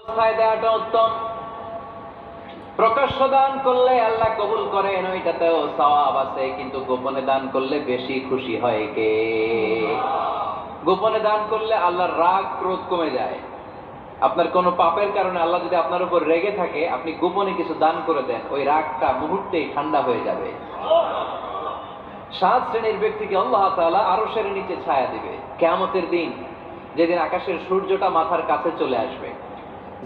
অবস্থায় দেওয়াটা উত্তম। প্রকাশ্য দান করলে আল্লাহ কবুল করেন, ওইটাতেও সওয়াব আছে, কিন্তু গোপনে দান করলে বেশি খুশি হয় কে? গোপনে দান করলে আল্লাহর রাগ ক্রোধ কমে যায়। আপনার কোনো পাপের কারণে আল্লাহ যদি আপনার উপর রেগে থাকে, আপনি গোপনে কিছু দান করে দেন, ওই রাগটা মুহূর্তেই ঠান্ডা হয়ে যাবে। 7 শ্রেণীর ব্যক্তিকে আল্লাহ তাআলা আরশের নিচে ছায়া দিবে কিয়ামতের দিন, যেদিন আকাশের সূর্যটা মাথার কাছে চলে আসবে,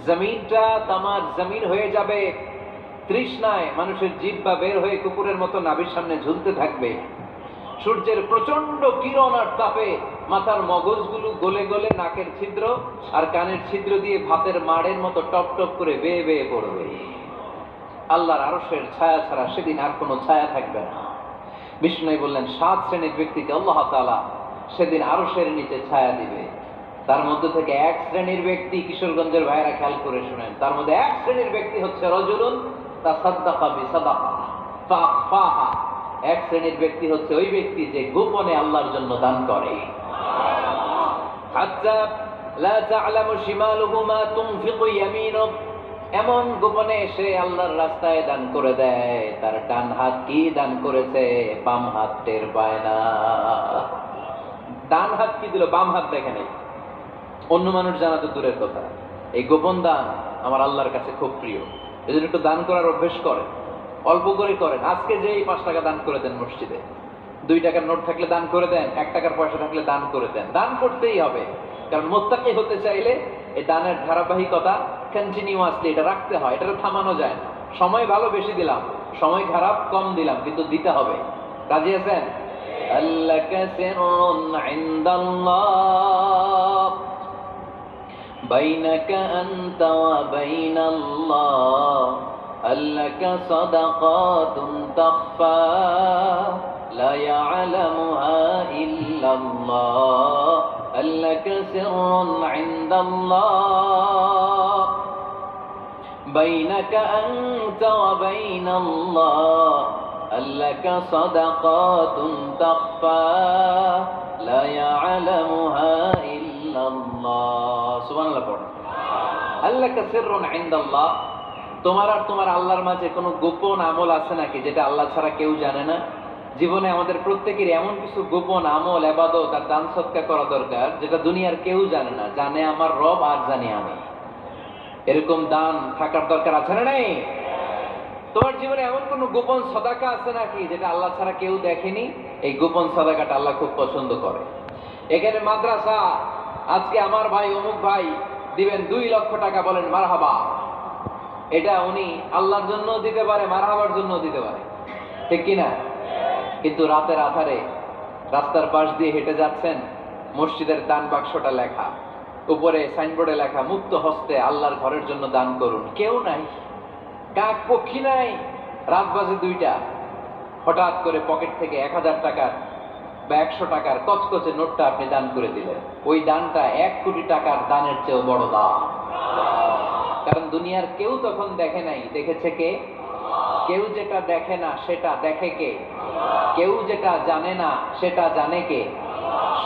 জমিনটা তামার জমিন হয়ে যাবে, তৃষ্ণায় মানুষের জিহ্বা বের হয়ে কুকুরের মতো নাভির সামনে ঝুলতে থাকবে। সূর্যের প্রচন্ড কিরণ আর তাপে মাথার মগজগুলো গলে গলে নাকের ছিদ্র আর কানের ছিদ্র দিয়ে ভাতের মাড়ের মতো টপ টপ করে বেয়ে বেয়ে পড়বে। আল্লাহর আরশের ছায়া ছাড়া সেদিন আর কোনো ছায়া থাকবে না। বিষ্ণু বললেন 7 শ্রেণীর ব্যক্তিকে আল্লাহ তাআলা সেদিন আরশের নিচে ছায়া দিবে। তার মধ্যে থেকে 1 শ্রেণীর ব্যক্তি, কিশোরগঞ্জের ভাইরা খেয়াল করে শুনেন, তার মধ্যে 1 শ্রেণীর ব্যক্তি হচ্ছে রাজুলুন তাসাদ্দাকা বিসাদাকা ফাআখফাহা। 1 শ্রেণীর ব্যক্তি হচ্ছে ওই ব্যক্তি যে গোপনে আল্লাহর জন্য দান করে। হাত্তা লা তা'লামু শিমালুহু মা তুনফিকু ইয়ামিনুহু, এমন গোপনে এসে আল্লাহর রাস্তায় দান করে দেয়, তার ডান হাত কি দান করেছে বাম হাত টের পায় না। ডান হাত কি দিল, বাম হাত দেখে নেই। অন্য মানুষ জানা তো দূরের কথা, এই গোপন দান আমার আল্লাহর কাছে খুব প্রিয়। এজন্য একটু দান করার অভ্যেস করেন, অল্প করে করেন। আজকে যে 5 টাকা দান করে দেন মসজিদে, 2 টাকার নোট থাকলে দান করে দেন, 1 টাকার পয়সা থাকলে দান করে দেন। দান করতেই হবে, কারণ মুত্তাকি হতে চাইলে এই দানের ধারাবাহিকতা কন্টিনিউয়াসলি এটা রাখতে হয়, এটা থামানো যায় না। সময় ভালো বেশি দিলাম, সময় খারাপ কম দিলাম, কিন্তু দিতে হবে। রাজি আছেন? আল্লাকা সিররুন ইনদাল্লাহ বাইনাকা আনতা ওয়া বাইনাল্লাহ, আল্লাকা সাদাকাতুন তাখফা লা ইয়ালামুহা ইল্লাল্লাহ, আল্লাকা সিররুন ইনদাল্লাহ বাইনাকা আনতা ওয়া বাইনাল্লাহ, আল্লাকা সাদাকাতুন তাখফা লা ইয়ালামুহা ইল্লাল্লাহ। সুবহানাল্লাহ পড়ুন। আল্লাকা সিররুন ইনদাল্লাহ, তোমার আর তোমার আল্লাহর মাঝে কোনো গোপন আমল আছে নাকি যেটা আল্লাহ ছাড়া কেউ জানে না? জীবনে আমাদের প্রত্যেকের এমন কিছু গোপন আমল, ইবাদত আর দান সদকা করা দরকার যেটা দুনিয়ার কেউ জানে না, জানে আমার রব আর জানি আমি। এরকম দান থাকার দরকার আছে না নাই? তোমার জীবনে এমন কোন গোপন সদাকা আছে নাকি যেটা আল্লাহ ছাড়া কেউ দেখেনি? এই গোপন সদাকাটা আল্লাহ খুব পছন্দ করে। এখানে মাদ্রাসা, আজকে আমার ভাই অমুক ভাই দিবেন 2 লক্ষ টাকা, বলেন মারহাবা। এটা উনি আল্লাহর জন্য দিতে পারে, মারহাবার জন্য দিতে পারে, ঠিক কিনা? কিন্তু রাতের আধারে রাস্তার পাশ দিয়ে হেঁটে যাচ্ছেন, মসজিদের দান বাক্সটা লেখা, উপরে সাইনবোর্ডে লেখা মুক্ত হস্তে আল্লাহর ঘরের জন্য দান করুন। কেউ নাই, কাক পক্ষী নাই। রাত বাজে 2টা, হঠাৎ করে পকেট থেকে 1000 টাকার বা 100 টাকার কচকচে নোটটা আপনি দান করে দিলেন। ওই দানটা 1 কোটি টাকার দানের চেয়েও বড় দান। কারণ দুনিয়ার কেউ তখন দেখে নাই, দেখেছে কে? কেউ যেটা দেখে না সেটা দেখে কে? কেউ যেটা জানে না সেটা জানে কে?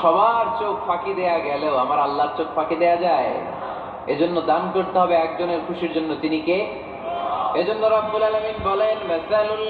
সবার চোখ ফাঁকি দেয়া গেলেও আমার আল্লাহর চোখ ফাঁকি দেয়া যায়? এজন্য দান করতে হবে একজনের খুশির জন্য। তিনি কে? এজন্য রব্বুল আলামিন বলেন, মাসালুল